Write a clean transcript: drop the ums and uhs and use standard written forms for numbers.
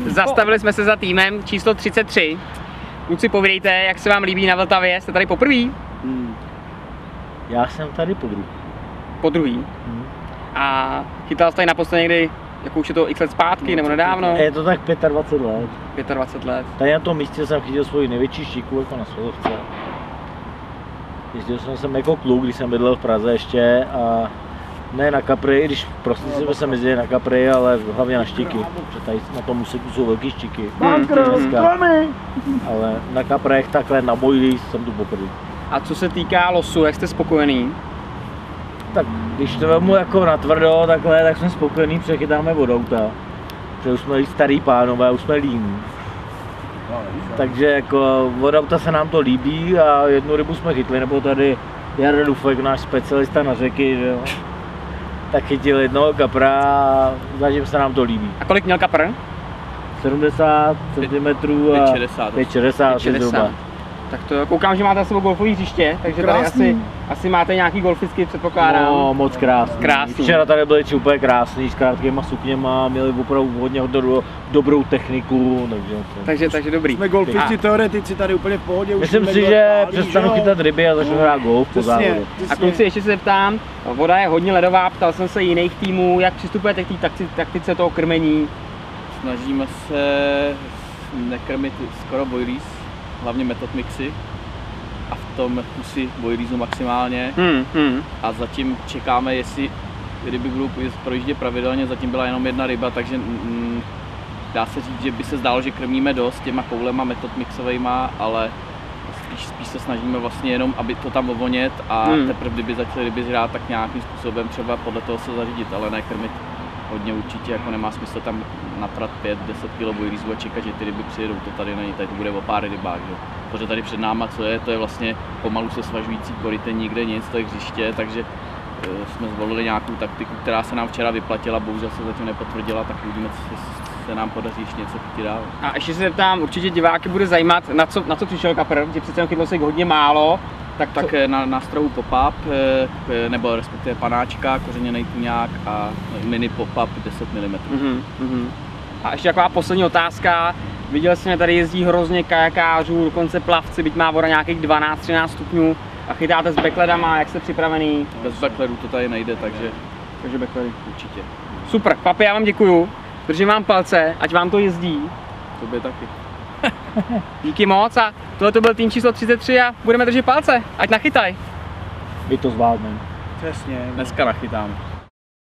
Zastavili jsme se za týmem číslo 33. Kluci, povídejte, jak se vám líbí na Vltavě, jste tady poprvé? Já jsem tady podruhý. Podruhý. A chytal jste tady naposledy někdy, jako už je to x let zpátky, nebo nedávno? Je to tak 25 let. 25 let. Tady na tom místě jsem chytil svoji největší štiku jako na Svazovce. Jezdil jsem sem jako kluk, když jsem bydlel v Praze ještě a ne na kapry, když v prosinci jsem jezdil na kapry, ale hlavně na štiky, protože tady na tom úseku jsou velký štiky. Ale na kaprech takhle na bojlí jsem tu poprvé. A co se týká losu, jak jste spokojený? Tak když to vemu jako natvrdo takhle, tak jsme spokojený, přechytáme od auta. Protože už jsme starý pánové, už jsme líní. Takže jako od auta se nám to líbí a jednu rybu jsme chytli, nebo tady Jarda Dufek, náš specialista na řeky, že jo. Tak chytil jednoho kapra a zatím se nám to líbí. A kolik měl kapr? 70 cm a 5,60 zhruba. Tak to koukám, že máte za sebou golfové hřiště, takže tady asi máte nějaký golficky, předpokládám. No, moc krásný. Včera tady byli úplně krásný, s krátkýma sukněma, měli opravdu hodně dobrou techniku, takže dobrý. Jsme golfisti teoretici tady úplně v pohodě. Myslím si, že přestanu chytat ryby a začnu hrát golf po závodě. A kluci, ještě se zeptám, voda je hodně ledová, ptal jsem se jiných týmů, jak přistupujete k té taktice toho krmení? Snažíme se nekrmit skoro boilies, hlavně method mixy a v tom kusy boiliesu maximálně. A zatím čekáme, jestli ryby budou projíždět pravidelně, zatím byla jenom jedna ryba, takže dá se říct, že by se zdálo, že krmíme dost těma koulema method mixovejma, ale spíš se snažíme vlastně jenom, aby to tam ovonět a teprve kdyby začaly ryby zhrát, tak nějakým způsobem třeba podle toho se zařídit, ale ne krmit hodně určitě, jako nemá smysl tam natrat 5-10 kg boiliesů a čekat, že ty ryby přijedou, to tady není, tady to bude o pár rybách, že? Protože tady před náma co je, to je vlastně pomalu se svažující koryte, nikde nic, to je hřiště, takže jsme zvolili nějakou taktiku, která se nám včera vyplatila, bohužel se zatím nepotvrdila, tak uvidíme, co se nám podaří ještě něco chytit dál. A ještě se zeptám, určitě diváky bude zajímat, na co přišel kapr, že přece chytlo se hodně málo. Tak na strohu pop-up, nebo respektive panáčka, kořeněný tuňák a mini pop-up 10 mm. A ještě taková poslední otázka. Viděl jsem, že tady jezdí hrozně kajakářů, dokonce plavci, byť má voda nějakých 12-13 stupňů. A chytáte s backledama, jak jste připravený? Bez backledů to tady nejde, takže backledy. určitě. Super, papi, já vám děkuju. Držím vám palce, ať vám to jezdí. Tobě taky. Díky moc a tohle to byl tým číslo 33 a budeme držet palce, ať nachytaj. My to zvládneme. Přesně. Dneska nachytáme.